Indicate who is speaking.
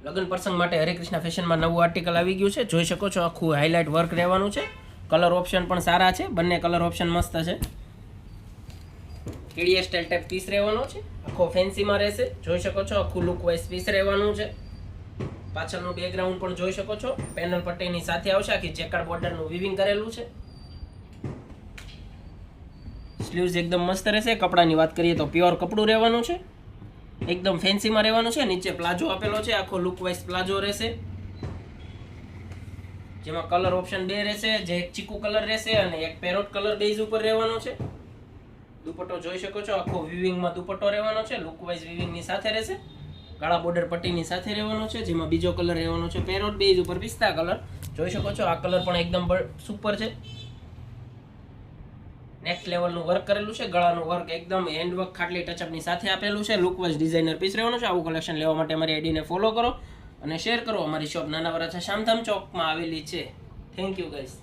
Speaker 1: લગ્ન પ્રસંગ માટે હરે કૃષ્ણ ફેશનમાં નવું આર્ટિકલ આવી ગયું છે. જોઈ શકો છો આખું હાઇલાઇટ વર્ક રહેવાનું છે. કલર ઓપ્શન પણ સારા છે, બંને કલર ઓપ્શન મસ્ત છે. કેડિયા સ્ટાઇલ ટાઈપ પીસ રહેવાનો છે, આખો ફેન્સીમાં રહેશે. જોઈ શકો છો આખું લુક વાઇઝ પીસ રહેવાનું છે. પાછળનું બેકગ્રાઉન્ડ પણ જોઈ શકો છો, પેનલ પટ્ટીની સાથે આવશે. આખી ચેકર બોર્ડરનું વીવિંગ કરેલું છે. સ્લીવ્સ એકદમ મસ્ત રહેશે. કપડાની વાત કરીએ તો પ્યોર કપડું રહેવાનું છે, એકદમ ફેન્સીમાં રહેવાનું છે. નીચે પ્લાઝો આપેલો છે, આખો લુક વાઇઝ પ્લાઝો રહેશે, જેમાં કલર ઓપ્શન બે રહેશે, જે એક ચીકુ કલર રહેશે અને એક પેરોટ કલર બેઝ ઉપર રહેવાનો છે. દુપટ્ટો જોઈ શકો છો, આખો વિવિંગમાં દુપટ્ટો રહેવાનો છે, લુક વાઇઝ વિવિંગની સાથે રહેશે. કાળા બોર્ડર પટ્ટીની સાથે રહેવાનો છે, જેમાં બીજો કલર રહેવાનો છે પેરોટ બેઝ ઉપર પિસ્તા કલર. જોઈ શકો છો આ કલર પણ એકદમ સુપર છે. નેક્સ્ટ લેવલનું વર્ક કરેલું છે, ગળાનું વર્ક એકદમ હેન્ડવર્ક ખાટલી ટચઅપની સાથે આપેલું છે. લુક વાઇઝ ડિઝાઇનર પીસ રહેવાનું છે. આવું કલેક્શન લેવા માટે અમારી આઈડીને ફોલો કરો અને શેર કરો. અમારી શોપ નાના વરાછા શામધામ ચોકમાં આવેલી છે. Thank you guys.